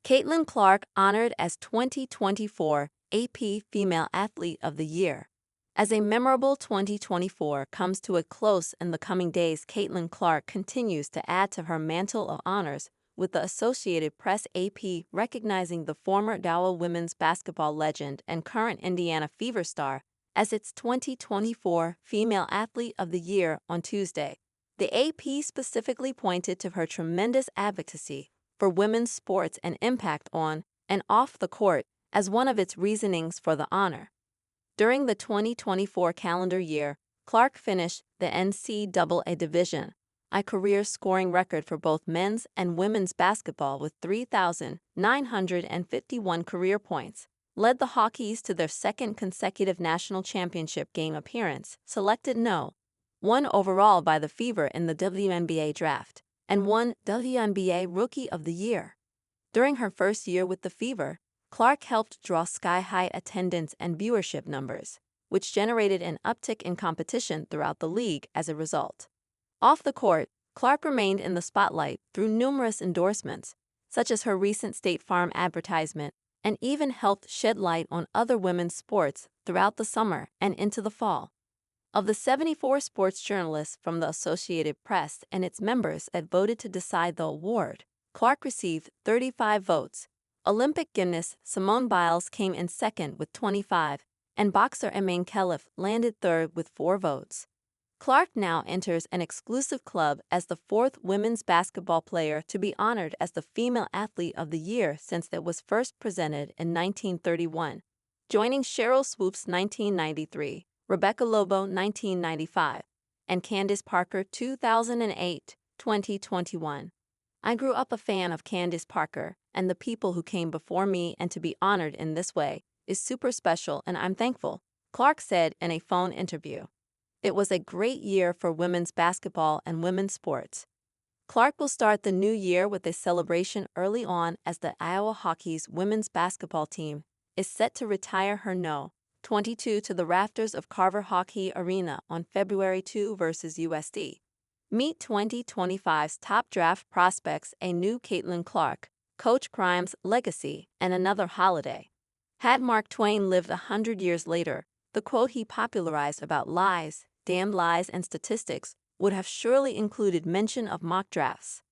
Caitlin Clark honored as 2024 AP Female Athlete of the Year. As a memorable 2024 comes to a close in the coming days, Caitlin Clark continues to add to her mantle of honors, with the Associated Press AP recognizing the former Dow women's basketball legend and current Indiana Fever star as its 2024 Female Athlete of the Year on Tuesday. The AP specifically pointed to her tremendous advocacy for women's sports and impact on and off the court as one of its reasonings for the honor. During the 2024 calendar year, Clark finished the NCAA Division I career scoring record for both men's and women's basketball with 3,951 career points, led the Hawkeyes to their second consecutive national championship game appearance, selected No. 1 overall by the Fever in the WNBA draft, and won WNBA Rookie of the Year. During her first year with the Fever, Clark helped draw sky-high attendance and viewership numbers, which generated an uptick in competition throughout the league as a result. Off the court, Clark remained in the spotlight through numerous endorsements, such as her recent State Farm advertisement, and even helped shed light on other women's sports throughout the summer and into the fall. Of the 74 sports journalists from the Associated Press and its members that voted to decide the award, Clark received 35 votes. Olympic gymnast Simone Biles came in second with 25, and boxer Eman Khalif landed third with 4 votes. Clark now enters an exclusive club as the 4th women's basketball player to be honored as the Female Athlete of the Year since it was first presented in 1931, joining Sheryl Swoopes 1993, Rebecca Lobo 1995, and Candace Parker 2008-2021. I grew up a fan of Candace Parker and the people who came before me, and to be honored in this way is super special and I'm thankful, Clark said in a phone interview. It was a great year for women's basketball and women's sports. Clark will start the new year with a celebration early on as the Iowa Hawkeyes women's basketball team is set to retire her No. 22 to the rafters of Carver Hawkey Arena on February 2 versus USD. Meet 2025's top draft prospects, a new Caitlin Clark, Coach Grimes' legacy, and another holiday. Had Mark Twain lived 100 years later, the quote he popularized about lies, damned lies, and statistics would have surely included mention of mock drafts.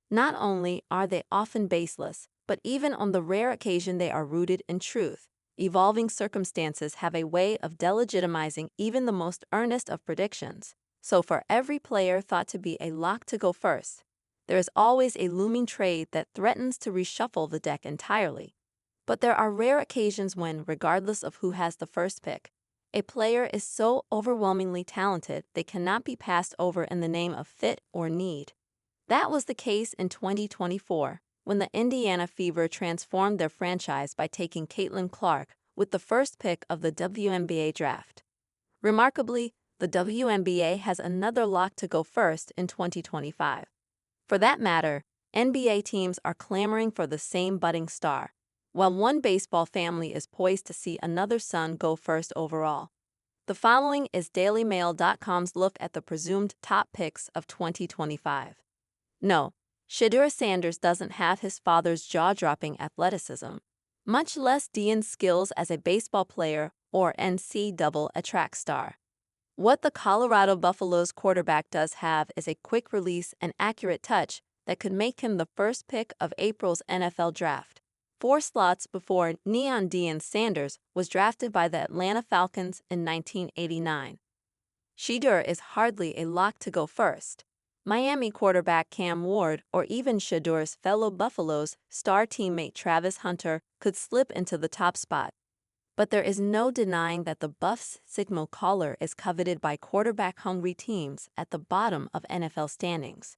Not only are they often baseless, but even on the rare occasion they are rooted in truth. Evolving circumstances have a way of delegitimizing even the most earnest of predictions. So for every player thought to be a lock to go first, there is always a looming trade that threatens to reshuffle the deck entirely. But there are rare occasions when, regardless of who has the first pick, a player is so overwhelmingly talented they cannot be passed over in the name of fit or need. That was the case in 2024, when the Indiana Fever transformed their franchise by taking Caitlin Clark with the first pick of the WNBA draft. Remarkably, the WNBA has another lock to go first in 2025. For that matter, NBA teams are clamoring for the same budding star, while one baseball family is poised to see another son go first overall. The following is DailyMail.com's look at the presumed top picks of 2025. No, Shedeur Sanders doesn't have his father's jaw-dropping athleticism, much less Deion's skills as a baseball player or NCAA track star. What the Colorado Buffaloes quarterback does have is a quick release and accurate touch that could make him the first pick of April's NFL draft, 4 slots before Deion Sanders was drafted by the Atlanta Falcons in 1989. Shedeur is hardly a lock to go first. Miami quarterback Cam Ward or even Shedeur's fellow Buffaloes star teammate Travis Hunter could slip into the top spot. But there is no denying that the Buffs' signal caller is coveted by quarterback-hungry teams at the bottom of NFL standings.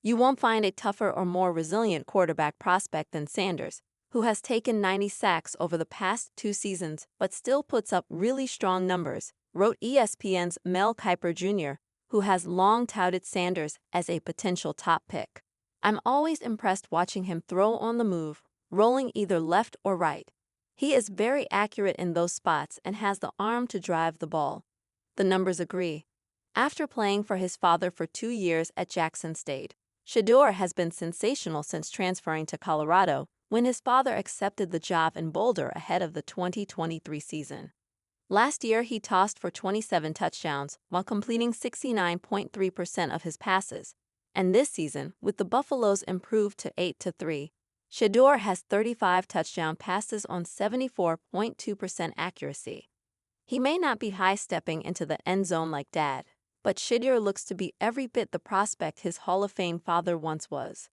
You won't find a tougher or more resilient quarterback prospect than Sanders, who has taken 90 sacks over the past 2 seasons but still puts up really strong numbers, wrote ESPN's Mel Kiper Jr., who has long touted Sanders as a potential top pick. I'm always impressed watching him throw on the move, rolling either left or right. He is very accurate in those spots and has the arm to drive the ball. The numbers agree. After playing for his father for 2 years at Jackson State, Shedeur has been sensational since transferring to Colorado, when his father accepted the job in Boulder ahead of the 2023 season. Last year, he tossed for 27 touchdowns while completing 69.3% of his passes. And this season, with the Buffaloes improved to 8-3, Shedeur has 35 touchdown passes on 74.2% accuracy. He may not be high-stepping into the end zone like Dad, but Shedeur looks to be every bit the prospect his Hall of Fame father once was.